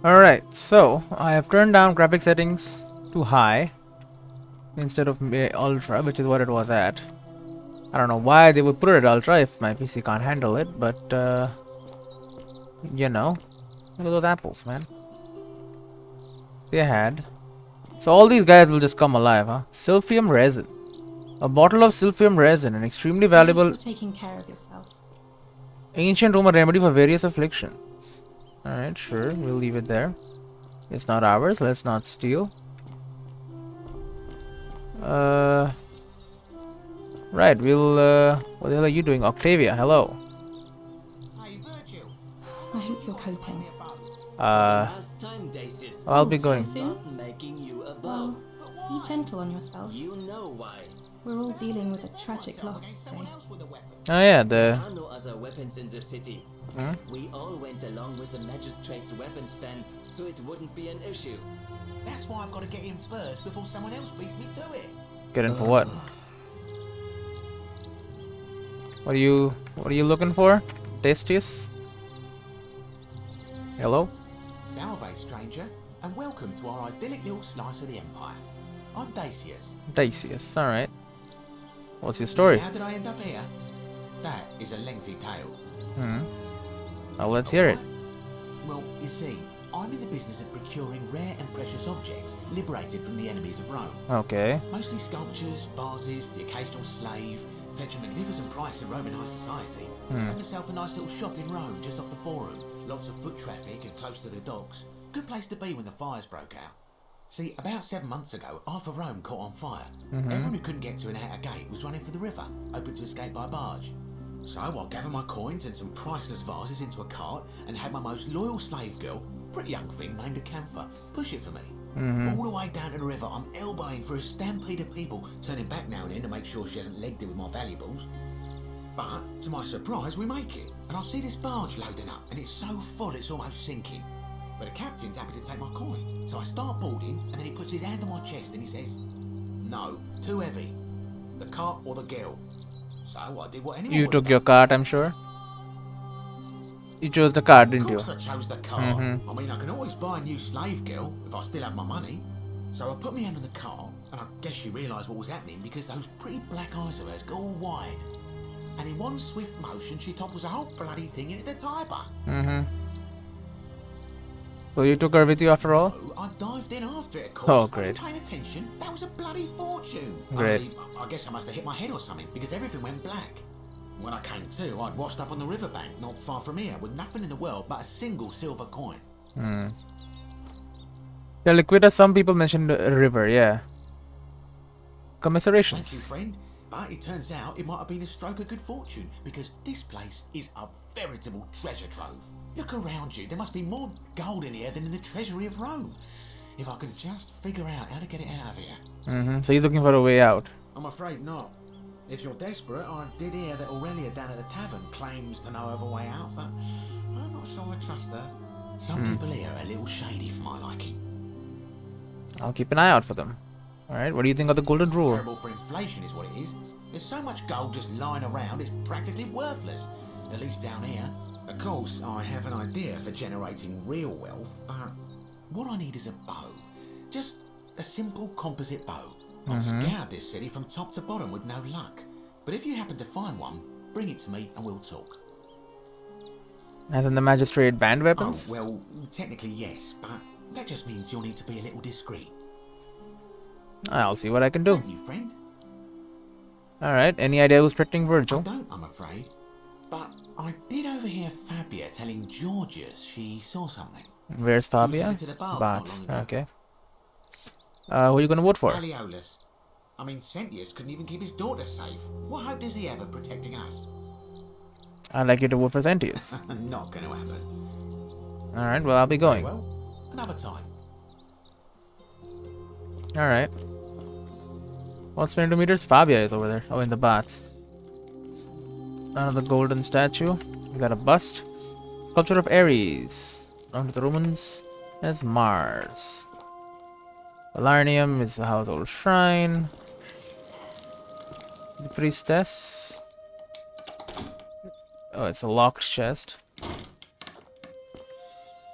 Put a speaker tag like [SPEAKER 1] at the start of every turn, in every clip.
[SPEAKER 1] Alright, so I have turned down graphic settings to high instead of ultra, which is what it was at. I don't know why they would put it at ultra if my PC can't handle it, but you know, look at those apples, man. They had. So all these guys will just come alive, huh? Silphium resin. A bottle of silphium resin, an extremely valuable
[SPEAKER 2] Taking care of yourself.
[SPEAKER 1] ancient Roman remedy for various afflictions. Alright, sure, we'll leave it there. It's not ours, let's not steal. Right, we'll, what the hell are you doing? Octavia, hello.
[SPEAKER 2] I hope you're coping.
[SPEAKER 1] I'll be going.
[SPEAKER 2] So soon? Well, be gentle on yourself.
[SPEAKER 3] You know why.
[SPEAKER 2] We're all dealing with a tragic loss today.
[SPEAKER 1] Oh yeah,
[SPEAKER 3] There are no other weapons in the city.
[SPEAKER 1] Hmm?
[SPEAKER 3] We all went along with the magistrate's weapons ban, so it wouldn't be an issue.
[SPEAKER 4] That's why I've got to get in first before someone else beats me to it.
[SPEAKER 1] Get in for what? What are you looking for? Tastiest? Hello?
[SPEAKER 4] Salve, stranger, and welcome to our idyllic little slice of the Empire. I'm Dacius.
[SPEAKER 1] Dacius, alright. What's your story?
[SPEAKER 4] How did I end up here? That is a lengthy tale.
[SPEAKER 1] Hmm. Well, let's hear it.
[SPEAKER 4] Well, you see, I'm in the business of procuring rare and precious objects liberated from the enemies of Rome.
[SPEAKER 1] Okay.
[SPEAKER 4] Mostly sculptures, vases, the occasional slave, fetch a magnificent price in Roman high society. Got myself a nice little shop in Rome just off the Forum. Lots of foot traffic and close to the docks. Good place to be when the fires broke out. See, about 7 months ago, half of Rome caught on fire. Everyone who couldn't get to an outer gate was running for the river, hoping to escape by barge. So I gathered my coins and some priceless vases into a cart and had my most loyal slave girl, pretty young thing named Acantha, push it for me. All the way down to the river, I'm elbowing for a stampede of people, turning back now and then to make sure she hasn't legged it with my valuables. But, to my surprise, we make it, and I see this barge loading up, and it's so full it's almost sinking. But the captain's happy to take my coin, so I start boarding, and then he puts his hand on my chest and he says, "No, too heavy. The cart or the girl." So I did what anyone
[SPEAKER 1] You
[SPEAKER 4] would
[SPEAKER 1] took
[SPEAKER 4] have
[SPEAKER 1] your
[SPEAKER 4] done.
[SPEAKER 1] card, I'm sure. You chose the card, didn't
[SPEAKER 4] Of
[SPEAKER 1] you?
[SPEAKER 4] course I chose the cart. I mean, I can always buy a new slave girl if I still have my money. So I put my hand on the cart, and I guess she realised what was happening because those pretty black eyes of hers go all wide. And in one swift motion, she topples the whole bloody thing into the tiber.
[SPEAKER 1] So you took her with you after all?
[SPEAKER 4] No, I dived in after it, of course.
[SPEAKER 1] Oh,
[SPEAKER 4] I
[SPEAKER 1] great.
[SPEAKER 4] wasn't paying attention. That was a bloody fortune.
[SPEAKER 1] Great.
[SPEAKER 4] Only, I guess I must have hit my head or something because everything went black. When I came to, I'd washed up on the riverbank not far from here with nothing in the world but a single silver coin.
[SPEAKER 1] Yeah, Liquida, some people mentioned a river, yeah.
[SPEAKER 4] Thank you,
[SPEAKER 1] Commiserations.
[SPEAKER 4] friend. But it turns out it might have been a stroke of good fortune because this place is a veritable treasure trove. Look around you. There must be more gold in here than in the treasury of Rome. If I could just figure out how to get it out of here.
[SPEAKER 1] So he's looking for a way out.
[SPEAKER 4] I'm afraid not. If you're desperate, I did hear that Aurelia down at the tavern claims to know of a way out, but I'm not sure I trust her. Some people here are a little shady for my liking.
[SPEAKER 1] I'll keep an eye out for them. Alright, what do you think of the golden rule?
[SPEAKER 4] Terrible for inflation is what it is. There's so much gold just lying around, it's practically worthless. At least down here. Of course, I have an idea for generating real wealth, but what I need is a bow. Just a simple composite bow. I've scoured this city from top to bottom with no luck. But if you happen to find one, bring it to me and we'll talk.
[SPEAKER 1] As in the magistrate banned weapons?
[SPEAKER 4] Oh, well, technically yes, but that just means you'll need to be a little discreet.
[SPEAKER 1] I'll see what I can do.
[SPEAKER 4] Thank you, friend.
[SPEAKER 1] Alright, any idea who's protecting
[SPEAKER 4] I
[SPEAKER 1] Virgil?
[SPEAKER 4] don't, I'm afraid. But I did overhear Fabia telling Georgius she saw something.
[SPEAKER 1] Where's
[SPEAKER 4] She was
[SPEAKER 1] Fabia?
[SPEAKER 4] headed to the bath not
[SPEAKER 1] Bats.
[SPEAKER 4] long ago.
[SPEAKER 1] Okay. Who are you gonna vote for?
[SPEAKER 4] Malleolus. I mean, Sentius couldn't even keep his daughter safe. What hope does he have of protecting us?
[SPEAKER 1] I'd like you to vote for Sentius.
[SPEAKER 4] Not going to happen.
[SPEAKER 1] Alright, well, I'll be
[SPEAKER 4] Very
[SPEAKER 1] going.
[SPEAKER 4] well, another time.
[SPEAKER 1] Alright. What's 22 meters? Fabia is over there. Oh, in the bats. Another golden statue. We got a bust. Sculpture of Ares. Known to the Romans as Mars. Valarnium is the household shrine. The priestess. Oh, it's a locked chest.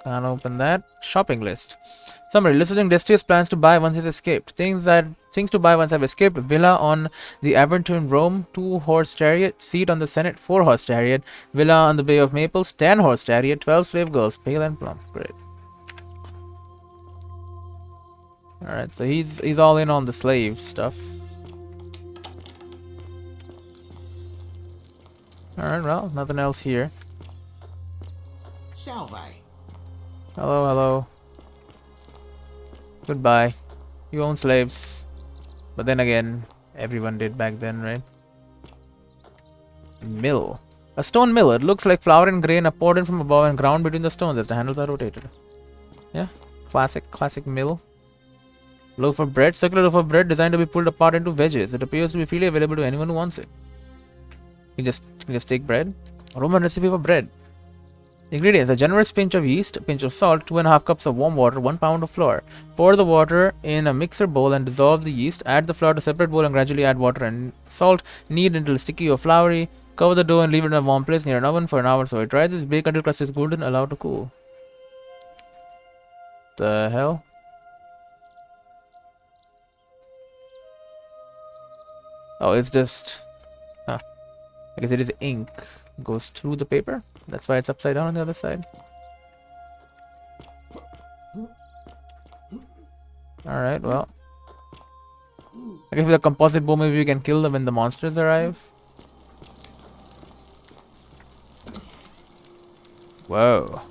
[SPEAKER 1] Can't open that. Shopping list. Summary: listing Destiny's plans to buy once he's escaped. Things to buy once I've escaped: villa on the Aventine Rome, 2-horse chariot, seat on the Senate, 4-horse chariot, villa on the Bay of Naples, 10-horse chariot, 12 slave girls, pale and plump. Great. All right, so he's all in on the slave stuff. All right, well, nothing else here.
[SPEAKER 4] Salve.
[SPEAKER 1] Hello, hello. Goodbye. You own slaves. But then again, everyone did back then, right? Mill. A stone mill. It looks like flour and grain are poured in from above and ground between the stones as the handles are rotated. Yeah, classic mill. Loaf of bread. Circular loaf of bread designed to be pulled apart into wedges. It appears to be freely available to anyone who wants it. You just take bread. A Roman recipe for bread. Ingredients: a generous pinch of yeast, a pinch of salt, 2.5 cups of warm water, 1 pound of flour. Pour the water in a mixer bowl and dissolve the yeast. Add the flour to a separate bowl and gradually add water and salt. Knead until sticky or floury. Cover the dough and leave it in a warm place near an oven for an hour so it rises. Bake until crust is golden. Allow to cool. The hell? Oh, it's just... Huh. I guess it is ink. Goes through the paper. That's why it's upside down on the other side. Alright, well. I guess with a composite bow maybe we can kill them when the monsters arrive. Whoa.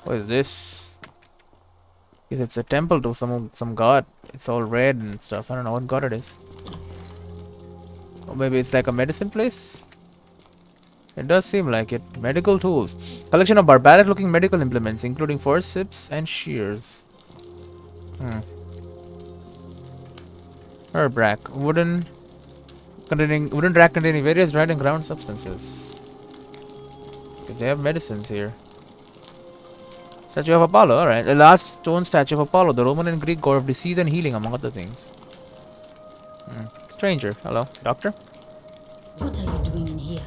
[SPEAKER 1] What is this? I guess it's a temple to some god. It's all red and stuff. I don't know what god it is. Or maybe it's like a medicine place? It does seem like it. Medical tools. Collection of barbaric looking medical implements, including forceps and shears. Herb rack. Wooden rack containing various dried and ground substances. Because they have medicines here. Statue of Apollo, alright. The last stone statue of Apollo, the Roman and Greek god of disease and healing, among other things. Stranger. Hello. Doctor?
[SPEAKER 2] What are you doing in here?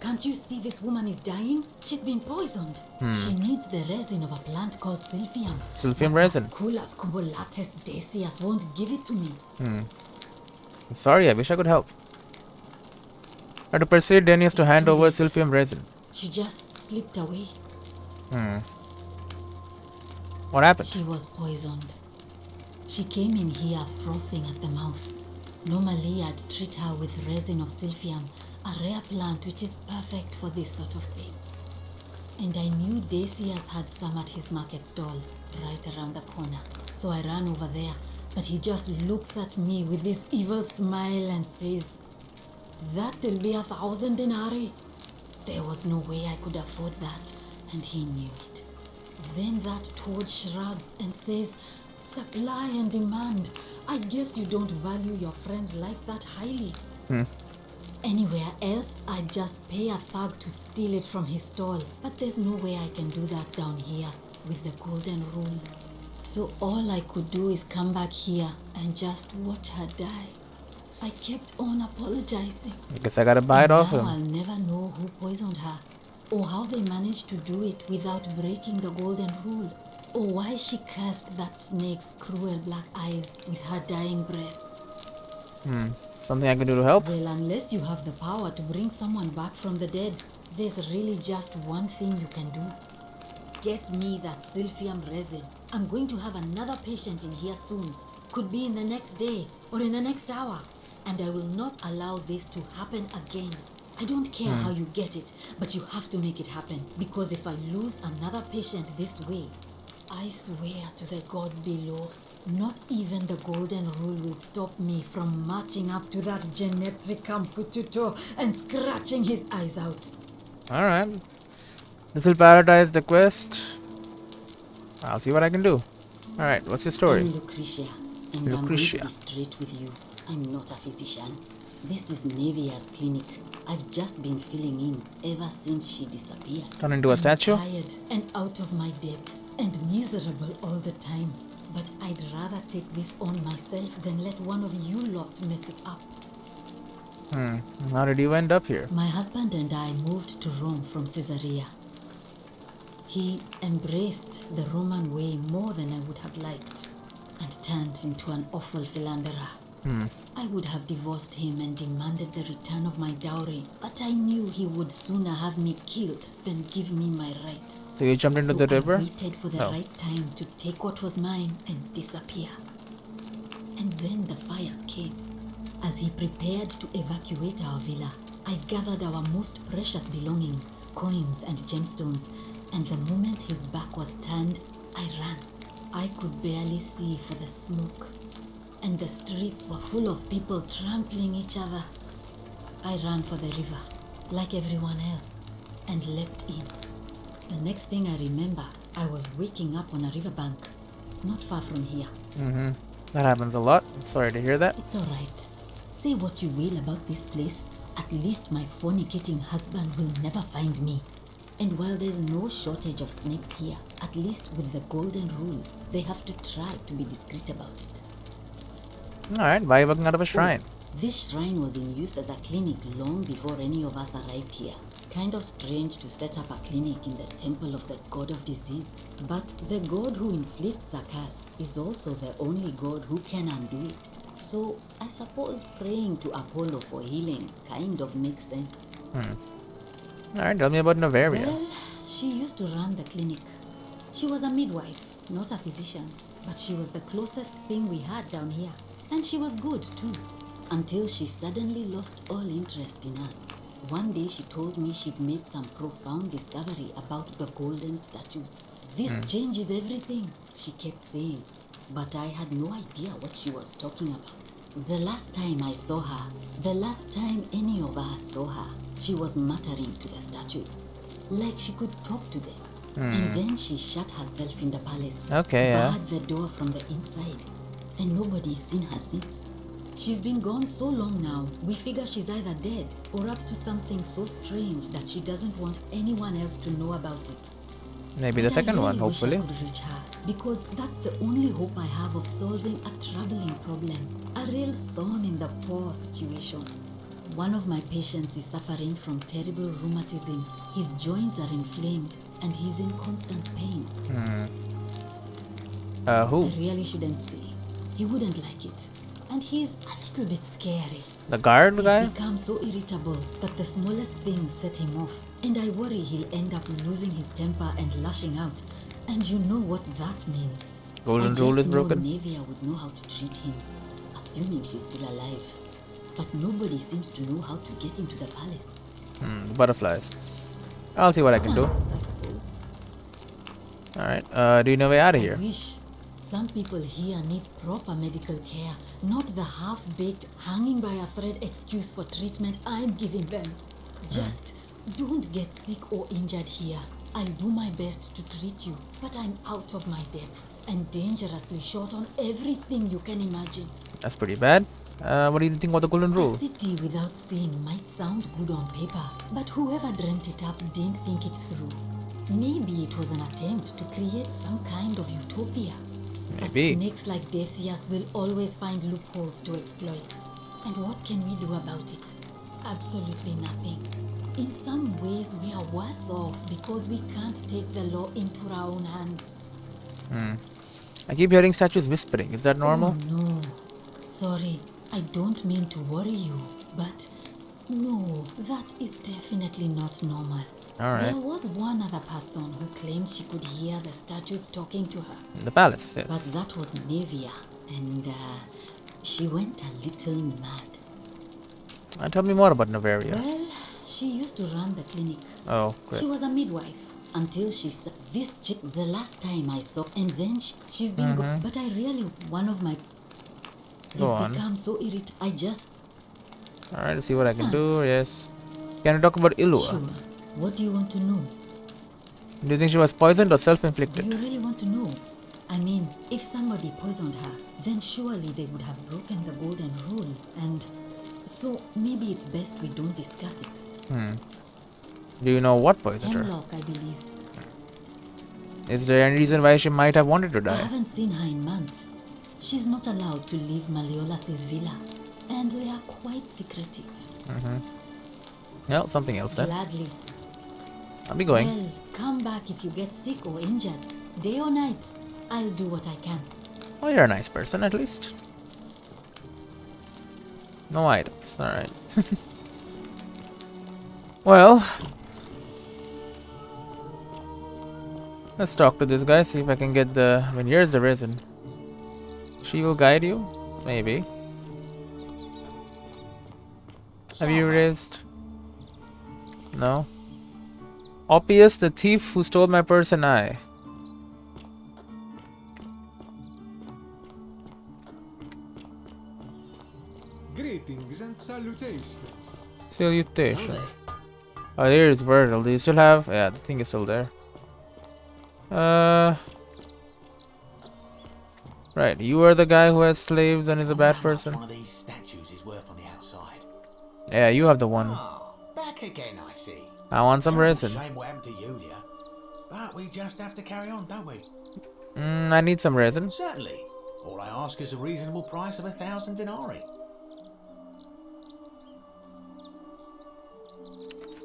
[SPEAKER 2] Can't you see this woman is dying? She's been poisoned. She needs the resin of a plant called silphium.
[SPEAKER 1] Silphium resin.
[SPEAKER 2] Culas cubulates decius won't give it to me.
[SPEAKER 1] Sorry, I wish I could help. I had to persuade Denius to hand over silphium resin.
[SPEAKER 2] She just slipped away.
[SPEAKER 1] What happened?
[SPEAKER 2] She was poisoned. She came in here frothing at the mouth. Normally, I'd treat her with resin of silphium, a rare plant which is perfect for this sort of thing. And I knew Decius had some at his market stall, right around the corner. So I ran over there, but he just looks at me with this evil smile and says, "That'll be 1,000 denarii." There was no way I could afford that, and he knew it. Then that toad shrugs and says, "Supply and demand. I guess you don't value your friend's life that highly." Anywhere else, I'd just pay a thug to steal it from his stall. But there's no way I can do that down here with the golden rule. So all I could do is come back here and just watch her die. I kept on apologizing.
[SPEAKER 1] I guess I gotta buy it off
[SPEAKER 2] Now
[SPEAKER 1] him.
[SPEAKER 2] I'll never know who poisoned her, or how they managed to do it without breaking the golden rule, or why she cursed that snake's cruel black eyes with her dying breath.
[SPEAKER 1] Something I can do to help?
[SPEAKER 2] Well, unless you have the power to bring someone back from the dead, there's really just one thing you can do. Get me that silphium resin. I'm going to have another patient in here soon. Could be in the next day or in the next hour. And I will not allow this to happen again. I don't care how you get it, but you have to make it happen. Because if I lose another patient this way, I swear to the gods below, not even the golden rule will stop me from marching up to that genetricum fututo and scratching his eyes out.
[SPEAKER 1] Alright. This will paradise the quest. I'll see what I can do. Alright, what's your story?
[SPEAKER 2] I'm Lucretia, and
[SPEAKER 1] Lucretia.
[SPEAKER 2] I'm going to be straight with you. I'm not a physician. This is Nevia's clinic. I've just been filling in ever since she disappeared.
[SPEAKER 1] Turn into a statue?
[SPEAKER 2] I'm tired and out of my depth and miserable all the time. But I'd rather take this on myself than let one of you lot mess it up.
[SPEAKER 1] How did you end up here?
[SPEAKER 2] My husband and I moved to Rome from Caesarea. He embraced the Roman way more than I would have liked and turned into an awful philanderer. I would have divorced him and demanded the return of my dowry, but I knew he would sooner have me killed than give me my right.
[SPEAKER 1] So you jumped into
[SPEAKER 2] So
[SPEAKER 1] the river?
[SPEAKER 2] I waited for the
[SPEAKER 1] Oh.
[SPEAKER 2] right time to take what was mine and disappear. And then the fires came. As he prepared to evacuate our villa, I gathered our most precious belongings, coins and gemstones, and the moment his back was turned, I ran. I could barely see for the smoke, and the streets were full of people trampling each other. I ran for the river, like everyone else, and leapt in. The next thing I remember, I was waking up on a riverbank, not far from here.
[SPEAKER 1] That happens a lot. Sorry to hear that.
[SPEAKER 2] It's alright. Say what you will about this place, at least my fornicating husband will never find me. And while there's no shortage of snakes here, at least with the golden rule, they have to try to be discreet about it.
[SPEAKER 1] Alright, why are you walking out of a shrine?
[SPEAKER 2] This shrine was in use as a clinic long before any of us arrived here. Kind of strange to set up a clinic in the temple of the god of disease. But the god who inflicts a curse is also the only god who can undo it. So I suppose praying to Apollo for healing kind of makes sense.
[SPEAKER 1] Alright, tell me about Novaria.
[SPEAKER 2] Well, she used to run the clinic. She was a midwife, not a physician, but she was the closest thing we had down here. And she was good too, until she suddenly lost all interest in us. One day she told me she'd made some profound discovery about the golden statues. This changes everything, she kept saying. But I had no idea what she was talking about. The last time I saw her, the last time any of us saw her, she was muttering to the statues, like she could talk to them. And then she shut herself in the palace,
[SPEAKER 1] Okay, yeah.
[SPEAKER 2] barred the door from the inside, and nobody's seen her since. She's been gone so long now, we figure she's either dead or up to something so strange that she doesn't want anyone else to know about it.
[SPEAKER 1] Maybe the
[SPEAKER 2] But
[SPEAKER 1] second
[SPEAKER 2] I
[SPEAKER 1] one,
[SPEAKER 2] really
[SPEAKER 1] hopefully.
[SPEAKER 2] wish I could reach her, because that's the only hope I have of solving a troubling problem, a real thorn in the paw situation. One of my patients is suffering from terrible rheumatism. His joints are inflamed and he's in constant pain.
[SPEAKER 1] Who?
[SPEAKER 2] I really shouldn't say. He wouldn't like it. And he's a little bit scary.
[SPEAKER 1] The guard
[SPEAKER 2] He's
[SPEAKER 1] guy?
[SPEAKER 2] become so irritable that the smallest things set him off. And I worry he'll end up losing his temper and lashing out. And you know what that means.
[SPEAKER 1] Golden
[SPEAKER 2] I
[SPEAKER 1] rule
[SPEAKER 2] just
[SPEAKER 1] is
[SPEAKER 2] know
[SPEAKER 1] broken.
[SPEAKER 2] Nevia would know how to treat him, assuming she's still alive. But nobody seems to know how to get into the palace.
[SPEAKER 1] Butterflies. I'll see what I can do.
[SPEAKER 2] Plants, I suppose.
[SPEAKER 1] Alright, do you know way out of
[SPEAKER 2] I
[SPEAKER 1] here?
[SPEAKER 2] wish. Some people here need proper medical care, not the half-baked, hanging by a thread excuse for treatment I'm giving them. Just don't get sick or injured here. I'll do my best to treat you, but I'm out of my depth and dangerously short on everything you can imagine.
[SPEAKER 1] That's pretty bad. What do you think about the golden rule?
[SPEAKER 2] A city without sin might sound good on paper, but whoever dreamt it up didn't think it through. Maybe it was an attempt to create some kind of utopia.
[SPEAKER 1] Maybe.
[SPEAKER 2] But snakes like Decius will always find loopholes to exploit. And what can we do about it? Absolutely nothing. In some ways, we are worse off because we can't take the law into our own hands.
[SPEAKER 1] I keep hearing statues whispering. Is that normal?
[SPEAKER 2] Oh, no. Sorry, I don't mean to worry you, but no, that is definitely not normal.
[SPEAKER 1] Alright.
[SPEAKER 2] There was one other person who claimed she could hear the statues talking to her.
[SPEAKER 1] In the palace,
[SPEAKER 2] But
[SPEAKER 1] yes.
[SPEAKER 2] that was Nevia, and she went a little mad.
[SPEAKER 1] Tell me more about Novaria.
[SPEAKER 2] Well, she used to run the clinic.
[SPEAKER 1] Oh,
[SPEAKER 2] She
[SPEAKER 1] great.
[SPEAKER 2] was a midwife until she said, this chick, the last time I saw, and then she's been good. But I really, one of my,
[SPEAKER 1] Go on.
[SPEAKER 2] he's become so irritated. I just,
[SPEAKER 1] Alright, let's see what I can do. Yes. Can you talk about Ilua?
[SPEAKER 2] sure. What do you want to know?
[SPEAKER 1] Do you think she was poisoned or
[SPEAKER 2] Do
[SPEAKER 1] self-inflicted?
[SPEAKER 2] you really want to know? I mean, if somebody poisoned her, then surely they would have broken the golden rule. And so maybe it's best we don't discuss it.
[SPEAKER 1] Do you know what poisoned her?
[SPEAKER 2] Hemlock, I believe.
[SPEAKER 1] Is there any reason why she might have wanted to
[SPEAKER 2] I
[SPEAKER 1] die?
[SPEAKER 2] haven't seen her in months. She's not allowed to leave Malleolas' villa, and they are quite secretive.
[SPEAKER 1] Well, something else then.
[SPEAKER 2] Gladly.
[SPEAKER 1] I'll be going.
[SPEAKER 2] Well, come back if you get sick or injured. Day or night, I'll do what I can.
[SPEAKER 1] Oh, you're a nice person, at least. No items. Alright. Well, let's talk to this guy, see if I can get the... I mean, here's the resin. She will guide you? Maybe. Have you raised? No? Oppius, the thief who stole my purse and I.
[SPEAKER 5] Greetings and salutations.
[SPEAKER 1] Salutation. Oh, here's Virgil. Do you still have? Yeah, the thing is still there. Right. You are the guy who has slaves and is a bad person.
[SPEAKER 4] One of these statues is worth on the outside.
[SPEAKER 1] Yeah, you have the one.
[SPEAKER 4] Oh, back again, I see.
[SPEAKER 1] I want some resin.
[SPEAKER 4] Shame what happened to Yulia. But we just have to carry on, don't we?
[SPEAKER 1] I need some resin.
[SPEAKER 4] Certainly. All I ask is a reasonable price of 1,000 denarii.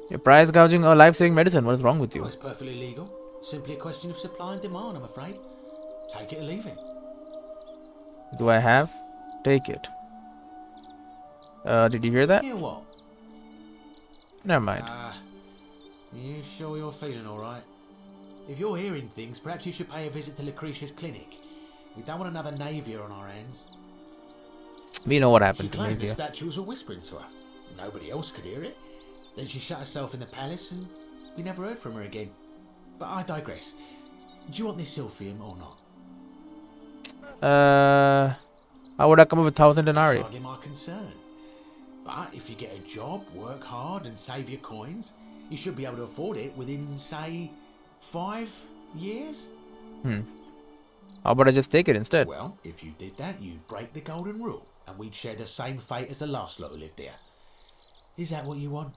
[SPEAKER 1] You're price gouging or life-saving medicine. What is wrong with you?
[SPEAKER 4] Well, it's perfectly legal. Simply a question of supply and demand, I'm afraid. Take it or leave it.
[SPEAKER 1] Do I have? Take it. Did you hear that?
[SPEAKER 4] Hear what?
[SPEAKER 1] Never mind.
[SPEAKER 4] You sure you're feeling alright? If you're hearing things, perhaps you should pay a visit to Lucretia's clinic. We don't want another Navia on our hands.
[SPEAKER 1] We know what
[SPEAKER 4] She
[SPEAKER 1] happened to
[SPEAKER 4] claimed the
[SPEAKER 1] Navia.
[SPEAKER 4] statues were whispering to her. Nobody else could hear it. Then she shut herself in the palace and we never heard from her again. But I digress. Do you want this Silphium or not?
[SPEAKER 1] How would I come up with 1,000
[SPEAKER 4] That's
[SPEAKER 1] denarii?
[SPEAKER 4] hardly my concern. But if you get a job, work hard and save your coins, you should be able to afford it within, say, 5 years?
[SPEAKER 1] How about I just take it instead?
[SPEAKER 4] Well, if you did that, you'd break the golden rule and we'd share the same fate as the last lot who lived here. Is that what you want?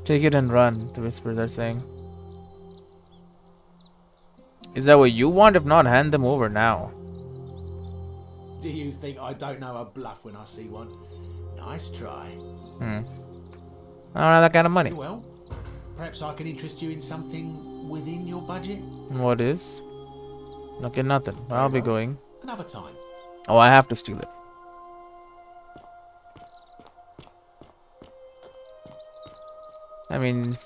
[SPEAKER 1] Take it and run, the whispers are saying. Is that what you want? If not, hand them over now.
[SPEAKER 4] Do you think I don't know a bluff when I see one? Nice try.
[SPEAKER 1] I don't have that kind of money.
[SPEAKER 4] Well, perhaps I can interest you in something within your budget?
[SPEAKER 1] What is? Okay, nothing. I'll be going.
[SPEAKER 4] Another time.
[SPEAKER 1] Oh, I have to steal it. I mean...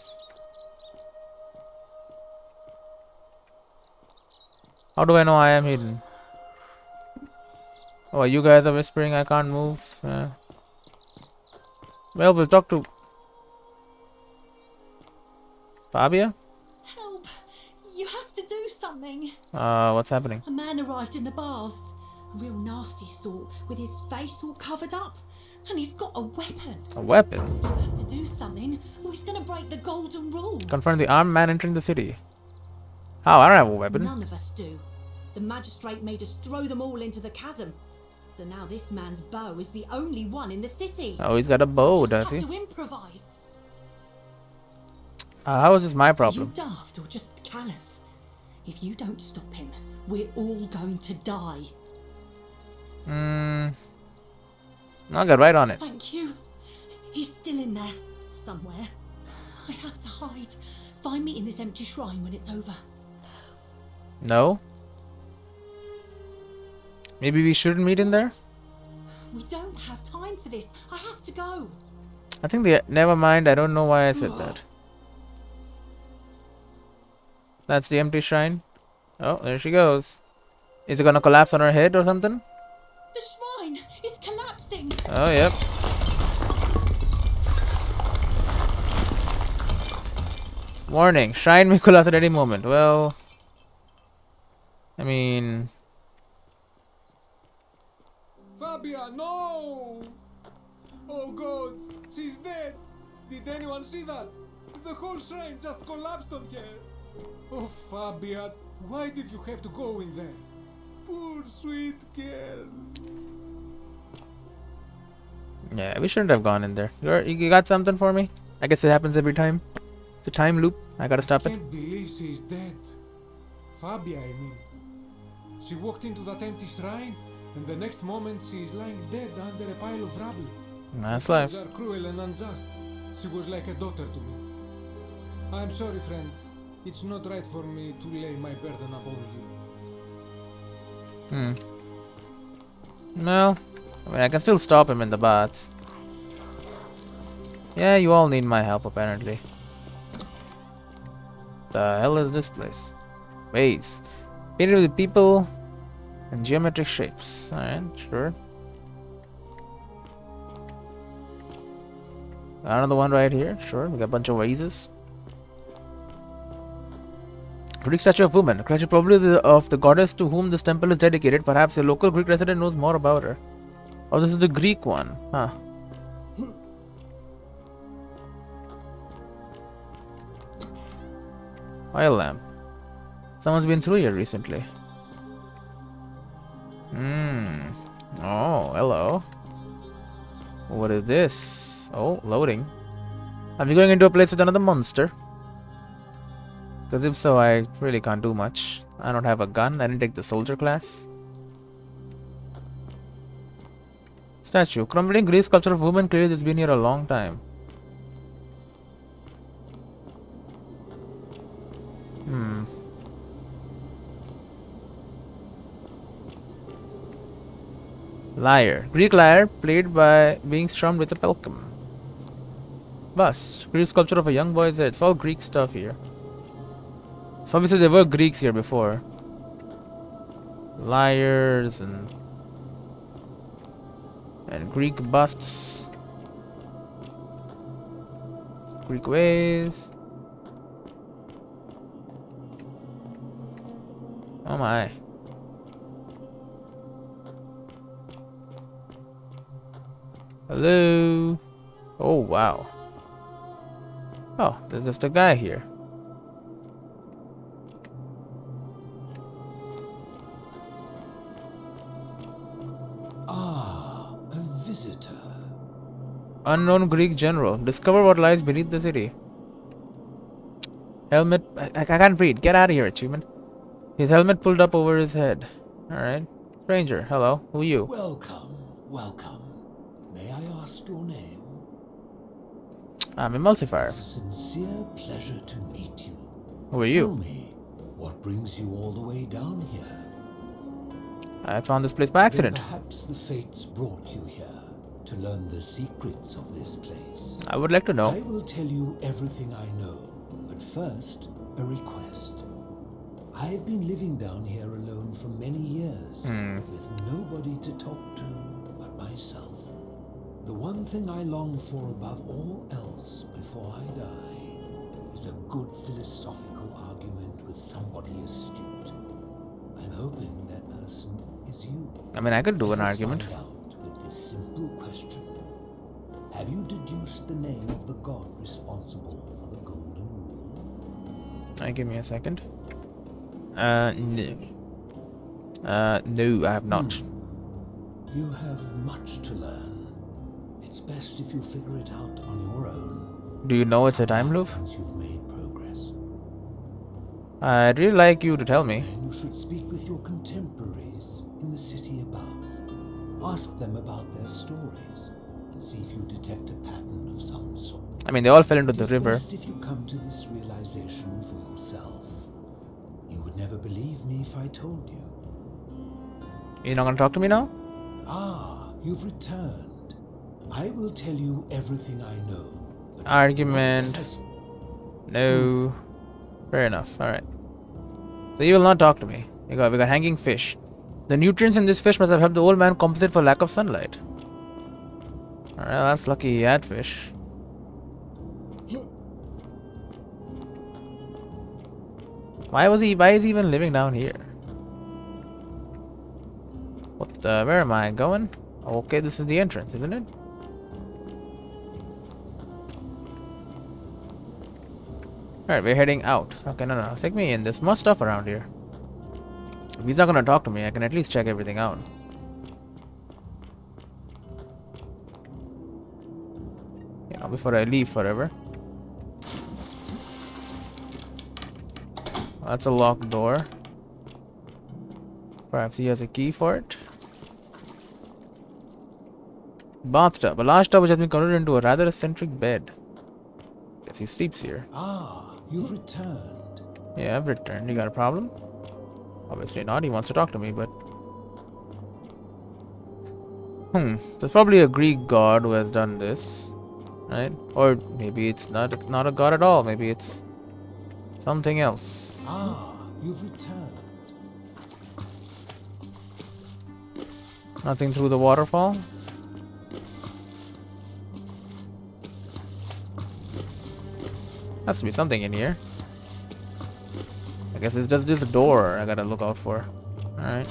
[SPEAKER 1] How do I know I am hidden? Oh, you guys are whispering I can't move. Well, we'll talk to... Fabia?
[SPEAKER 6] Help! You have to do something.
[SPEAKER 1] What's happening?
[SPEAKER 6] A man arrived in the baths. A real nasty sort, with his face all covered up. And he's got a weapon.
[SPEAKER 1] A weapon?
[SPEAKER 6] You have to do something, or he's going to break the golden rule.
[SPEAKER 1] Confront the armed man entering the city. How? I don't have a weapon.
[SPEAKER 6] None of us do. The magistrate made us throw them all into the chasm. So now this man's bow is the only one in the city.
[SPEAKER 1] Oh, he's got a bow, does
[SPEAKER 6] Just
[SPEAKER 1] he?
[SPEAKER 6] have to improvise.
[SPEAKER 1] How is this my
[SPEAKER 6] Are you
[SPEAKER 1] problem?
[SPEAKER 6] daft or just callous? If you don't stop him, we're all going to die.
[SPEAKER 1] I'll get right on it.
[SPEAKER 6] Thank you. He's still in there, somewhere. I have to hide. Find me in this empty shrine when it's over.
[SPEAKER 1] No? Maybe we shouldn't meet in there?
[SPEAKER 6] We don't have time for this. I have to go.
[SPEAKER 1] I think the... Never mind, I don't know why I said that. That's the empty shrine. Oh, there she goes. Is it gonna collapse on her head or something?
[SPEAKER 6] The shrine is collapsing.
[SPEAKER 1] Oh, yep. Warning, shrine may collapse at any moment. Well... I mean...
[SPEAKER 5] Fabia, no! Oh God, she's dead! Did anyone see that? The whole shrine just collapsed on her! Oh Fabia, why did you have to go in there? Poor sweet girl.
[SPEAKER 1] Yeah, we shouldn't have gone in there. You got something for me? I guess it happens every time. It's a time loop. I gotta stop
[SPEAKER 5] I
[SPEAKER 1] it.
[SPEAKER 5] can't believe she's dead. Fabia, I mean. She walked into that empty shrine, and the next moment she is lying dead under a pile of rubble.
[SPEAKER 1] That's life.
[SPEAKER 5] Things are cruel and unjust. She was like a daughter to me. I'm sorry, friend. It's not right for me to lay my burden upon you.
[SPEAKER 1] Well, I mean, I can still stop him in the baths. Yeah, you all need my help, apparently. The hell is this place? Ways. Painted with people and geometric shapes. Alright, sure. Another one right here. Sure, we got a bunch of vases. Greek statue of woman. Creature probably of the goddess to whom this temple is dedicated. Perhaps a local Greek resident knows more about her. Oh, this is the Greek one. Huh. Oil lamp. Someone's been through here recently. Oh, hello. What is this? Oh, loading. Are we going into a place with another monster? Because if so, I really can't do much. I don't have a gun. I didn't take the soldier class. Statue. Crumbling Greek sculpture of woman. Clearly it's been here a long time. Lyre. Greek lyre played by being strummed with a pelcum. Bust. Greek sculpture of a young boy's head. It's all Greek stuff here. So obviously there were Greeks here before. Lyres and Greek busts. Greek ways. Oh my. Hello. Oh wow. Oh, there's just a guy here.
[SPEAKER 7] Ah, a visitor.
[SPEAKER 1] Unknown Greek general. Discover what lies beneath the city. Helmet. I can't read. Get out of here, achievement. His helmet pulled up over his head. Alright. Stranger. Hello. Who are you?
[SPEAKER 7] Welcome, welcome. May I ask your name?
[SPEAKER 1] I'm Emulcifier.
[SPEAKER 7] It's a sincere pleasure to meet you.
[SPEAKER 1] Who are
[SPEAKER 7] Tell
[SPEAKER 1] you?
[SPEAKER 7] me, what brings you all the way down here?
[SPEAKER 1] I found this place by accident.
[SPEAKER 7] Then perhaps the fates brought you here to learn the secrets of this place.
[SPEAKER 1] I would like to know.
[SPEAKER 7] I will tell you everything I know, but first, a request. I have been living down here alone for many years, with nobody to talk to but myself. The one thing I long for above all else before I die is a good philosophical argument with somebody astute. I'm hoping that person is you.
[SPEAKER 1] I mean, I could do an
[SPEAKER 7] Let us
[SPEAKER 1] argument.
[SPEAKER 7] find out with this simple question. Have you deduced the name of the god responsible for the golden rule?
[SPEAKER 1] Give me a second. No. No, I have not.
[SPEAKER 7] You have much to learn. It's best if you figure it out on your own.
[SPEAKER 1] Do you know it's a time loop?
[SPEAKER 7] Once you've made progress.
[SPEAKER 1] I'd really like you to tell me.
[SPEAKER 7] Then you should speak with your contemporaries in the city above. Ask them about their stories and see if you detect a pattern of some sort.
[SPEAKER 1] I mean, they all fell into the
[SPEAKER 7] It's
[SPEAKER 1] river.
[SPEAKER 7] best if you come to this realization for yourself. You would never believe me if I told you.
[SPEAKER 1] You're not gonna talk to me now?
[SPEAKER 7] Ah, you've returned. I will tell you everything I know. but
[SPEAKER 1] Argument.
[SPEAKER 7] let us-
[SPEAKER 1] No. Fair enough. Alright. So you will not talk to me. We got hanging fish. The nutrients in this fish must have helped the old man compensate for lack of sunlight. Alright, that's lucky he had fish. Why is he even living down here? Where am I going? Okay, this is the entrance, isn't it? Alright, we're heading out. Okay, no. Take me in. There's more stuff around here. If he's not gonna talk to me, I can at least check everything out. You know, before I leave forever. That's a locked door. Perhaps he has a key for it. Bathtub. A large tub which has been converted into a rather eccentric bed. Guess he sleeps here.
[SPEAKER 7] Ah, you've returned.
[SPEAKER 1] Yeah, I've returned. You got a problem? Obviously not. He wants to talk to me, but... There's probably a Greek god who has done this, right? Or maybe it's not a god at all. Maybe it's something else.
[SPEAKER 7] Ah, you've returned.
[SPEAKER 1] Nothing through the waterfall? Has to be something in here. I guess it's just this door I gotta look out for. Alright.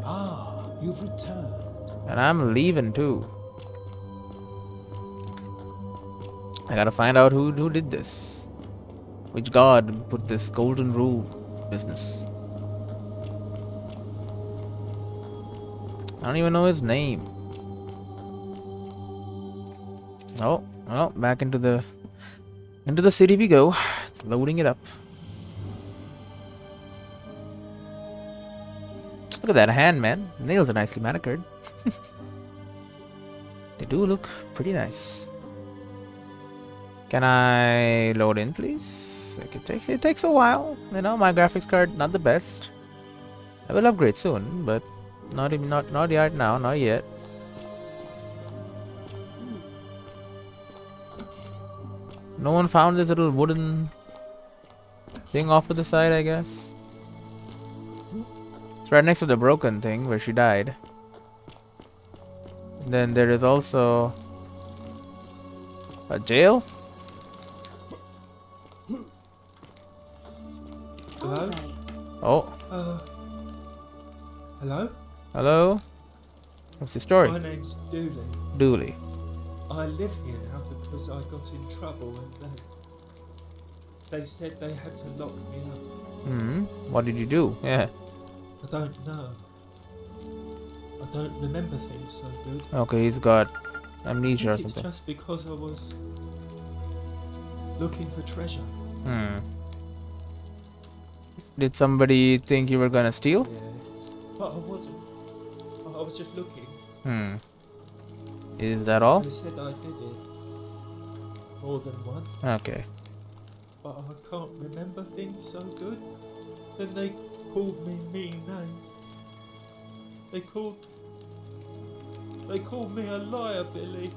[SPEAKER 7] Ah, you've returned.
[SPEAKER 1] And I'm leaving too. I gotta find out who did this. Which god put this golden rule business. I don't even know his name. Oh, well, back into the city we go. It's loading it up. Look at that hand, man. Nails are nicely manicured. They do look pretty nice. Can I load in, please? It takes a while. You know, my graphics card not the best. I will upgrade soon, but not yet now, not yet. No one found this little wooden thing off to the side, I guess. It's right next to the broken thing where she died. And then there is also a jail.
[SPEAKER 8] Hello?
[SPEAKER 1] Oh,
[SPEAKER 8] Hello?
[SPEAKER 1] hello. What's the story?
[SPEAKER 8] My name's Dooley.
[SPEAKER 1] Dooley.
[SPEAKER 8] I live here now because I got in trouble and they said they had to lock me up.
[SPEAKER 1] What did you do? Yeah.
[SPEAKER 8] I don't know. I don't remember things so good.
[SPEAKER 1] Okay, he's got
[SPEAKER 8] I
[SPEAKER 1] amnesia or
[SPEAKER 8] think it's
[SPEAKER 1] something.
[SPEAKER 8] just because I was looking for treasure.
[SPEAKER 1] Did somebody think you were gonna steal?
[SPEAKER 8] Yes. But I wasn't. I was just looking.
[SPEAKER 1] Is that all?
[SPEAKER 8] They said I did it more than once.
[SPEAKER 1] Okay.
[SPEAKER 8] But I can't remember things so good. Then they called me mean names. They called me a liar, Billy.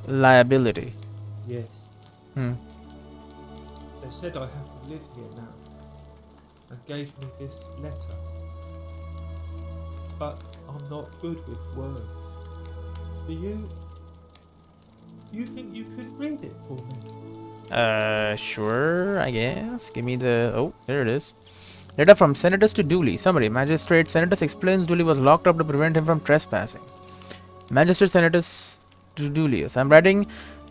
[SPEAKER 1] Liability.
[SPEAKER 8] Yes.
[SPEAKER 1] Hmm.
[SPEAKER 8] They said I have to live here now, and gave me this letter. But I'm not good with words. Do you think you could read it for me?
[SPEAKER 1] Sure, I guess. Give me the... Oh, there it is. Letter from Senatus to Dooley. Summary. Magistrate Senatus explains Dooley was locked up to prevent him from trespassing. Magistrate Senatus to Dullius. I'm writing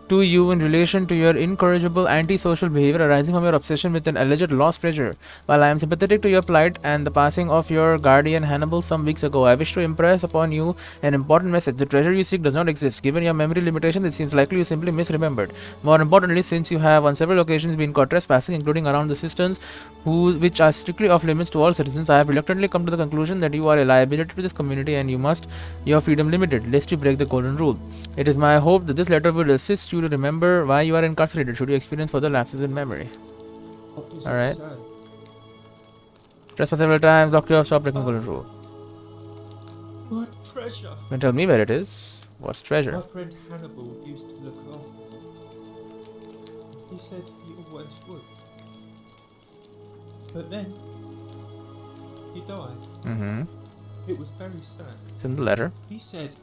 [SPEAKER 1] to you in relation to your incorrigible antisocial behavior arising from your obsession with an alleged lost treasure. While I am sympathetic to your plight and the passing of your guardian Hannibal some weeks ago, I wish to impress upon you an important message. The treasure you seek does not exist. Given your memory limitation, it seems likely you simply misremembered. More importantly, since you have on several occasions been caught trespassing, including around the cisterns, which are strictly off limits to all citizens, I have reluctantly come to the conclusion that you are a liability to this community and you must your freedom limited, lest you break the golden rule. It is my hope that this letter will assist you to remember why you are incarcerated should you experience further lapses in memory.
[SPEAKER 8] What does
[SPEAKER 1] Alright.
[SPEAKER 8] it say?
[SPEAKER 1] Trespass several times, lock you up, stop breaking the golden rule.
[SPEAKER 8] My treasure.
[SPEAKER 1] You can tell me where it is. What's
[SPEAKER 8] My
[SPEAKER 1] treasure?
[SPEAKER 8] friend Hannibal used to look after me. He said he always would. But then, he died. It was very sad.
[SPEAKER 1] It's in the letter.
[SPEAKER 8] He said,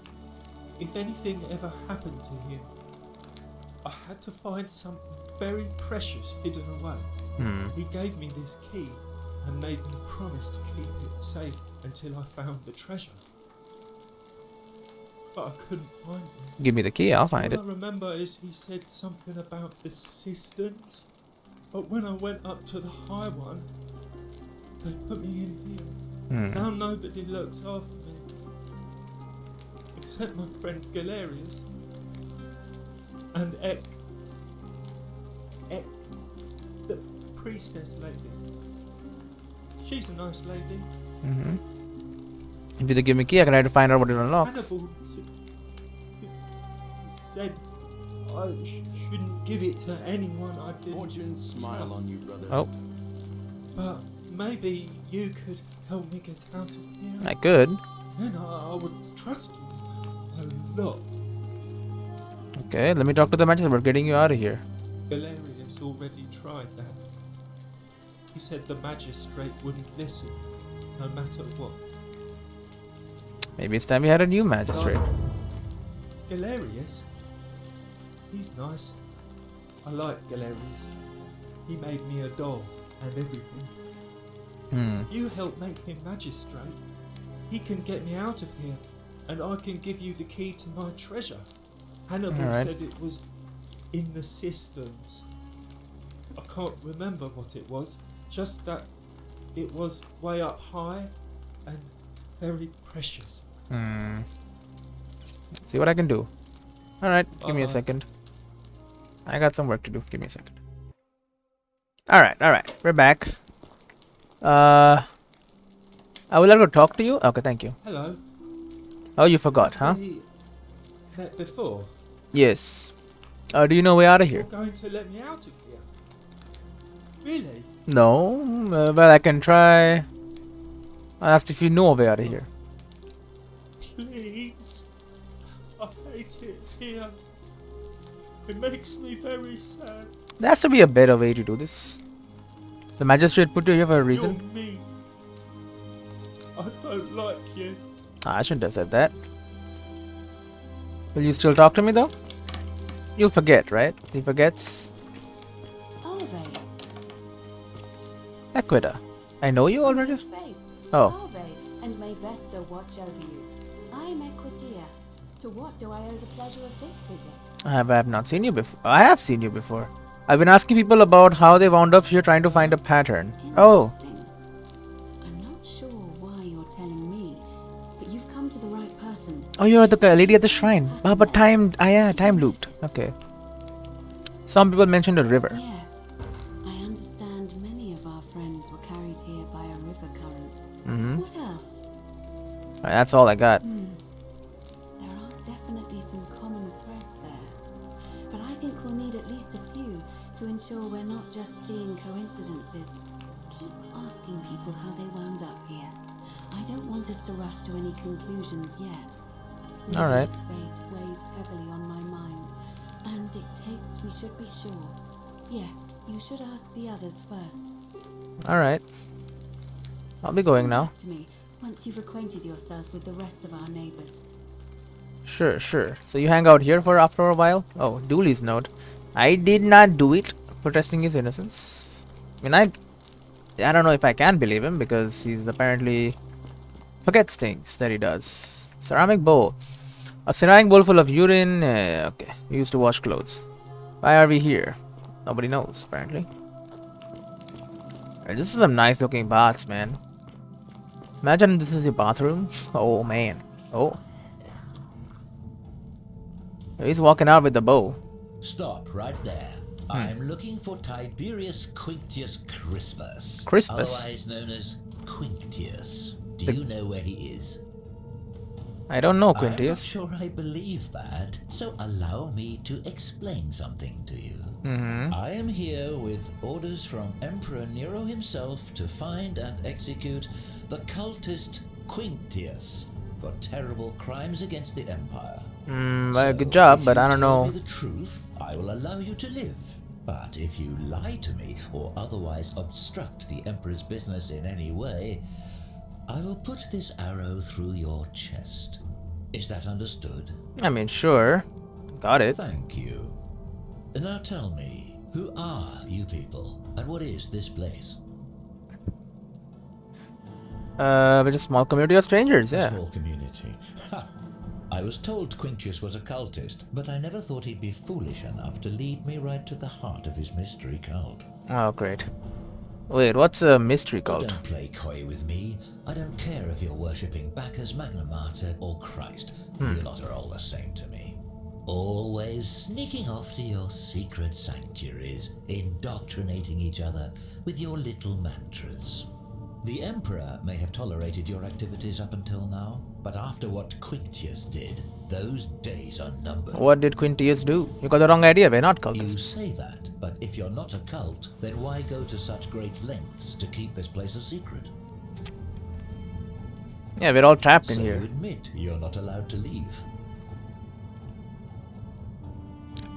[SPEAKER 8] if anything ever happened to him, I had to find something very precious hidden away. He gave me this key and made me promise to keep it safe until I found the treasure. But I couldn't find it.
[SPEAKER 1] Give me the key, I'll find it.
[SPEAKER 8] All I remember is he said something about the cisterns. But when I went up to the high one, they put me in here. Now nobody looks after me. Except my friend Galerius. And Ek, the priestess lady. She's a nice lady.
[SPEAKER 1] If you give me a key, I can try to find out what it unlocks.
[SPEAKER 8] Hannibal said I shouldn't give it to anyone I didn't
[SPEAKER 3] Fortune smile
[SPEAKER 8] trust.
[SPEAKER 3] on you, brother.
[SPEAKER 1] Oh,
[SPEAKER 8] But maybe you could help me get out of here.
[SPEAKER 1] I could.
[SPEAKER 8] Then I would trust you a lot.
[SPEAKER 1] Okay, let me talk to the magistrate about getting you out of here.
[SPEAKER 8] Galerius already tried that. He said the magistrate wouldn't listen, no matter what.
[SPEAKER 1] Maybe it's time we had a new magistrate.
[SPEAKER 8] Galerius? He's nice. I like Galerius. He made me a doll and everything. If you help make him magistrate, he can get me out of here, and I can give you the key to my treasure. Hannibal
[SPEAKER 1] Alright.
[SPEAKER 8] said it was in the cisterns. I can't remember what it was, just that it was way up high and very precious.
[SPEAKER 1] See what I can do. Alright, give me a
[SPEAKER 8] Uh-huh.
[SPEAKER 1] second. I got some work to do. Give me a second. Alright. We're back. I would like to talk to you. Okay, thank you.
[SPEAKER 8] Hello.
[SPEAKER 1] Oh, you forgot, huh?
[SPEAKER 8] We met before.
[SPEAKER 1] Yes. Do you know way out of here?
[SPEAKER 8] You're going to let me out of here? Really?
[SPEAKER 1] No, but I can try. I asked if you know a way out of here.
[SPEAKER 8] Please. I hate it here. It makes me very sad.
[SPEAKER 1] There has to be a better way to do this. The magistrate put you here for a reason.
[SPEAKER 8] You're mean. I don't like you.
[SPEAKER 1] I shouldn't have said that. Will you still talk to me though? You'll forget, right? He forgets.
[SPEAKER 2] Alve,
[SPEAKER 1] Equita. I know you already?
[SPEAKER 2] face.
[SPEAKER 1] Oh.
[SPEAKER 2] Alve, and may Vesta watch over you. I'm Equitia. To what do I owe the pleasure of this visit?
[SPEAKER 1] I have not seen you before. I have seen you before. I've been asking people about how they wound up here trying to find a pattern. Oh.
[SPEAKER 2] Interesting. I'm not sure why you're telling me, but you've come to the right person.
[SPEAKER 1] Oh, you're the lady at the shrine. But time looped. Okay. Some people mentioned a river.
[SPEAKER 2] Yes, I understand many of our friends were carried here by a river current. What else?
[SPEAKER 1] That's all I got.
[SPEAKER 2] There are definitely some common threads there, but I think we'll need at least a few to ensure we're not just seeing coincidences. Keep asking people how they wound up here. I don't want us to rush to any conclusions yet.
[SPEAKER 1] All right.
[SPEAKER 2] Lydia's fate weighs heavily on my mind, and dictates we should be sure. Yes, you should ask the others first.
[SPEAKER 1] Alright. I'll be going now.
[SPEAKER 2] Come back to me once you've acquainted yourself with the rest of our neighbors.
[SPEAKER 1] Sure. So you hang out here for after a while? Oh, Dooley's note. I did not do it. Protesting his innocence. I mean, I don't know if I can believe him because he's apparently forgets things that he does. Ceramic bowl. A ceramic bowl full of urine. Okay, we used to wash clothes. Why are we here? Nobody knows, apparently. This is some nice looking baths, man. Imagine this is your bathroom. Oh, man. Oh. He's walking out with the bow.
[SPEAKER 9] Stop right there. I'm looking for Tiberius Quinctius Crispus.
[SPEAKER 1] Crispus?
[SPEAKER 9] Otherwise known as Quinctius. Do you know where he is?
[SPEAKER 1] I don't know,
[SPEAKER 9] I'm not
[SPEAKER 1] Quintius.
[SPEAKER 9] sure I believe that, so allow me to explain something to you. I am here with orders from Emperor Nero himself to find and execute the cultist Quinctius for terrible crimes against the Empire.
[SPEAKER 1] Well, good job,
[SPEAKER 9] if
[SPEAKER 1] but
[SPEAKER 9] you
[SPEAKER 1] I don't
[SPEAKER 9] tell
[SPEAKER 1] know.
[SPEAKER 9] me the truth, I will allow you to live. But if you lie to me or otherwise obstruct the Emperor's business in any way, I will put this arrow through your chest. Is that understood?
[SPEAKER 1] I mean, sure. Got it.
[SPEAKER 9] Thank you. Now tell me, who are you people, and what is this place?
[SPEAKER 1] We're just a small community of strangers,
[SPEAKER 9] A
[SPEAKER 1] yeah.
[SPEAKER 9] small community. Ha! I was told Quinctius was a cultist, but I never thought he'd be foolish enough to lead me right to the heart of his mystery cult.
[SPEAKER 1] Oh, great. Wait, what's a mystery cult?
[SPEAKER 9] Don't play coy with me. I don't care if you're worshipping Bacchus, Magna Mater, or Christ. You lot are all the same to me. Always sneaking off to your secret sanctuaries, indoctrinating each other with your little mantras. The Emperor may have tolerated your activities up until now, but after what Quintius did, those days are numbered.
[SPEAKER 1] What did Quintius do? You got the wrong idea, we're not
[SPEAKER 9] You
[SPEAKER 1] cultists.
[SPEAKER 9] say that, but if you're not a cult, then why go to such great lengths to keep this place a secret?
[SPEAKER 1] Yeah, we're all trapped in
[SPEAKER 9] So
[SPEAKER 1] here.
[SPEAKER 9] you admit you're not allowed to leave.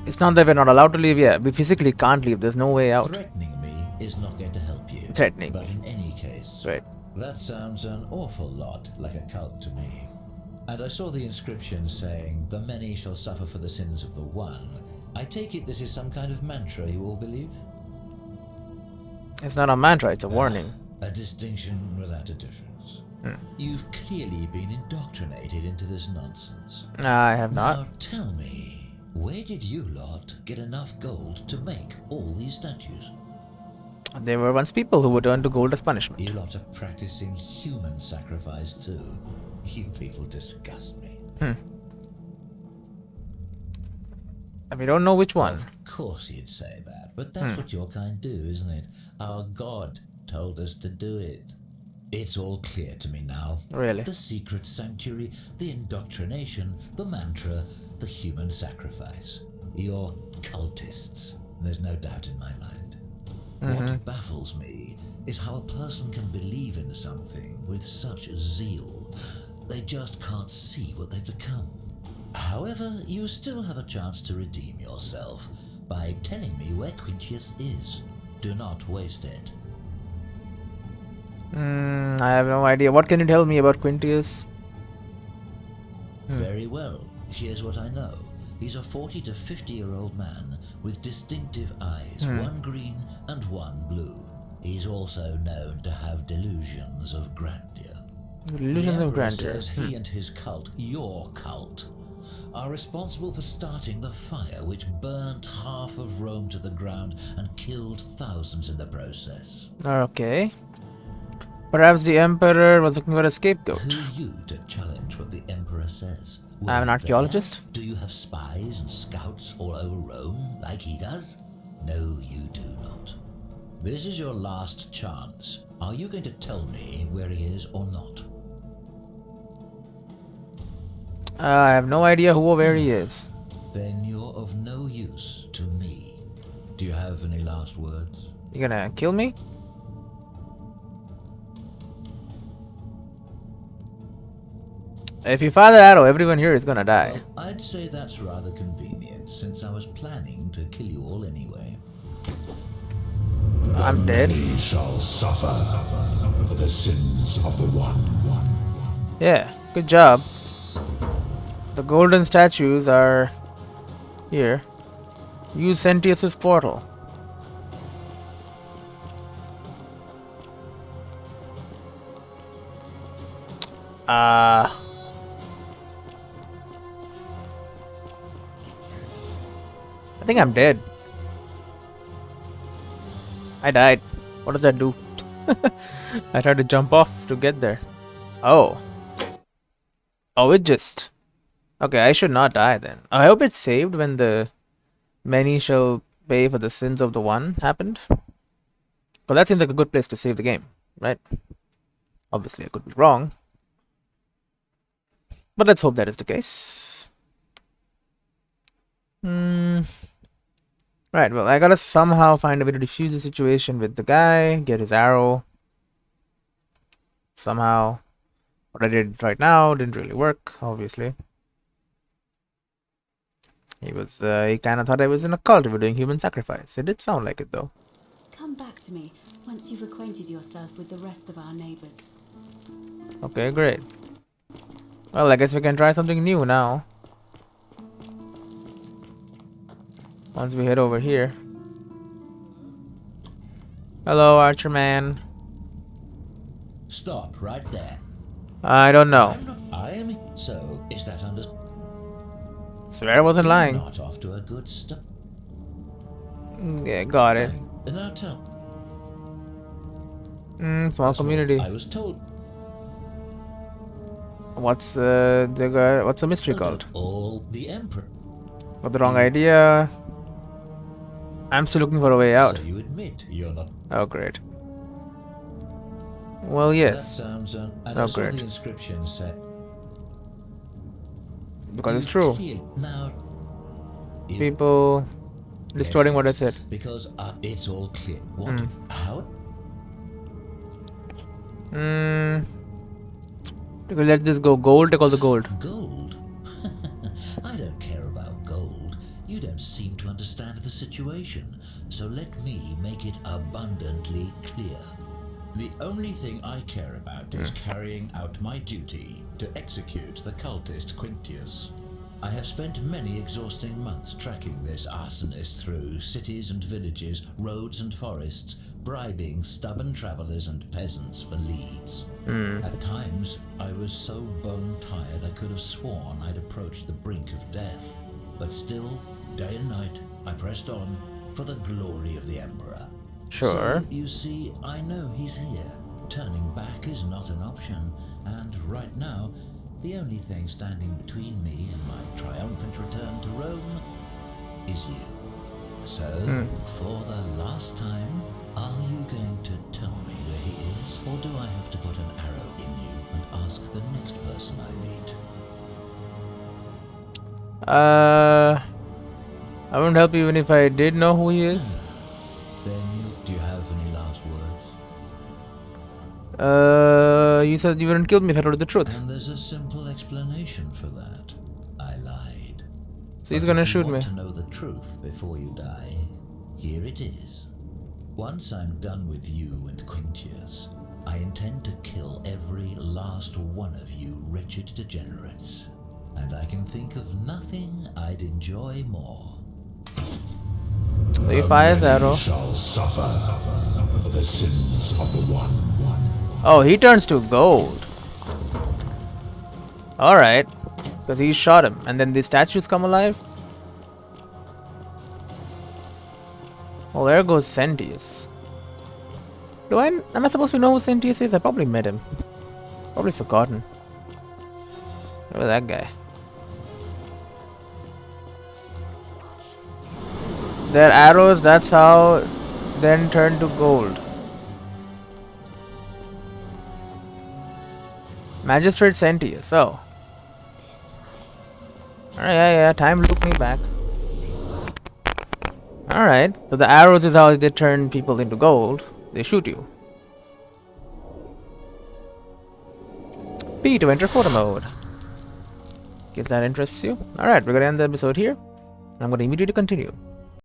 [SPEAKER 1] It's not that we're not allowed to leave, yeah. We physically can't leave, there's no way out.
[SPEAKER 9] Threatening me is not going to help you.
[SPEAKER 1] Threatening
[SPEAKER 9] But
[SPEAKER 1] me.
[SPEAKER 9] in any case,
[SPEAKER 1] Right.
[SPEAKER 9] that sounds an awful lot like a cult to me. And I saw the inscription saying, "The many shall suffer for the sins of the one." I take it this is some kind of mantra you all believe?
[SPEAKER 1] It's not a mantra, it's a warning.
[SPEAKER 9] A distinction without a difference. You've clearly been indoctrinated into this nonsense.
[SPEAKER 1] I have not.
[SPEAKER 9] Now tell me, where did you lot get enough gold to make all these statues?
[SPEAKER 1] There were once people who would turn to gold as punishment.
[SPEAKER 9] You lot are practicing human sacrifice too. You people disgust me.
[SPEAKER 1] And we don't know which one.
[SPEAKER 9] Of course you'd say that, but that's what your kind do, isn't it? Our God told us to do it. It's all clear to me now.
[SPEAKER 1] Really?
[SPEAKER 9] The secret sanctuary, the indoctrination, the mantra, the human sacrifice. You're cultists. There's no doubt in my mind. What baffles me is how a person can believe in something with such zeal. They just can't see what they've become. However, you still have a chance to redeem yourself by telling me where Quintius is. Do not waste it.
[SPEAKER 1] I have no idea. What can you tell me about Quintius?
[SPEAKER 9] Very well. Here's what I know. He's a 40 to 50-year-old man with distinctive eyes, one green and one blue. He's also known to have delusions of grandeur.
[SPEAKER 1] Illusions
[SPEAKER 9] The
[SPEAKER 1] of
[SPEAKER 9] Emperor
[SPEAKER 1] grandeur.
[SPEAKER 9] says he and his cult, your cult, are responsible for starting the fire which burnt half of Rome to the ground and killed thousands in the process.
[SPEAKER 1] Okay. Perhaps the Emperor was looking for a scapegoat.
[SPEAKER 9] Who are you to challenge what the Emperor says? Were
[SPEAKER 1] I'm an
[SPEAKER 9] you
[SPEAKER 1] archaeologist.
[SPEAKER 9] there? Do you have spies and scouts all over Rome like he does? No, you do not. This is your last chance. Are you going to tell me where he is or not?
[SPEAKER 1] I have no idea who or where he is.
[SPEAKER 9] Then you're of no use to me. Do you have any last words?
[SPEAKER 1] You gonna kill me? If you fire the arrow, everyone here is gonna die.
[SPEAKER 9] Well, I'd say that's rather convenient, since I was planning to kill you all anyway.
[SPEAKER 1] I'm dead.
[SPEAKER 7] Many shall suffer for the sins of the one.
[SPEAKER 1] Yeah, good job. The golden statues are here. Use Sentius's portal. I think I'm dead. I died. What does that do? I tried to jump off to get there. Oh. Oh, it just... Okay, I should not die then. I hope it's saved when the many shall pay for the sins of the one happened. Well, that seems like a good place to save the game, right? Obviously, I could be wrong. But let's hope that is the case. Right, well, I gotta somehow find a way to defuse the situation with the guy, get his arrow. Somehow. What I did right now didn't really work, obviously. He kind of thought I was in a cult. We were doing human sacrifice. It did sound like it, though.
[SPEAKER 2] Come back to me once you've acquainted yourself with the rest of our neighbors.
[SPEAKER 1] Okay, great. Well, I guess we can try something new now. Once we head over here. Hello, Archer Man.
[SPEAKER 9] Stop right there.
[SPEAKER 1] I don't know.
[SPEAKER 9] I am... So, is that under...
[SPEAKER 1] Swear I wasn't lying.
[SPEAKER 9] Not off to a good start.
[SPEAKER 1] Yeah, got it.
[SPEAKER 9] Now tell...
[SPEAKER 1] Small community.
[SPEAKER 9] I was told...
[SPEAKER 1] What's what's the mystery called?
[SPEAKER 9] All the Emperor.
[SPEAKER 1] Got the wrong idea. I'm still looking for a way out.
[SPEAKER 9] So you admit you're not...
[SPEAKER 1] Oh, great. Well, yes.
[SPEAKER 9] That sounds and
[SPEAKER 1] Oh,
[SPEAKER 9] I saw
[SPEAKER 1] great.
[SPEAKER 9] the inscription said.
[SPEAKER 1] Because it's
[SPEAKER 9] You
[SPEAKER 1] true.
[SPEAKER 9] Now, you-
[SPEAKER 1] People distorting what I
[SPEAKER 9] yes,
[SPEAKER 1] said.
[SPEAKER 9] because it's all clear. What? How?
[SPEAKER 1] Let this go. Gold, take all the gold.
[SPEAKER 9] Gold? I don't care about gold. You don't seem to understand the situation. So let me make it abundantly clear. The only thing I care about is carrying out my duty to execute the cultist Quintius. I have spent many exhausting months tracking this arsonist through cities and villages, roads and forests, bribing stubborn travelers and peasants for leads. At times, I was so bone-tired I could have sworn I'd approached the brink of death. But still, day and night, I pressed on for the glory of the Emperor.
[SPEAKER 1] Sure.
[SPEAKER 9] So, you see, I know he's here. Turning back is not an option, and right now, the only thing standing between me and my triumphant return to Rome is you. So, for the last time, are you going to tell me where he is, or do I have to put an arrow in you and ask the next person I meet?
[SPEAKER 1] I wouldn't help you even if I did know who he is.
[SPEAKER 9] Then, do you have any last words?
[SPEAKER 1] You said you wouldn't kill me if I told you the truth.
[SPEAKER 9] And there's a simple explanation for that. I lied.
[SPEAKER 1] So he's
[SPEAKER 9] But
[SPEAKER 1] gonna
[SPEAKER 9] if you
[SPEAKER 1] shoot me.
[SPEAKER 9] want to know the truth before you die, here it is. Once I'm done with you and Quintius, I intend to kill every last one of you wretched degenerates. And I can think of nothing I'd enjoy more.
[SPEAKER 1] So he fires arrow.
[SPEAKER 7] Shall suffer for the sins of the one.
[SPEAKER 1] Oh, he turns to gold. Alright. Because he shot him. And then the statues come alive. Well, there goes Sentius. Am I supposed to know who Sentius is? I probably met him. Probably forgotten. Look at that guy. Their arrows, that's how then turn to gold. Magistrate Sentius, oh. Alright, yeah, time looped me back. Alright, so the arrows is how they turn people into gold. They shoot you. P to enter photo mode. Guess that interests you. Alright, we're gonna end the episode here. I'm gonna immediately continue.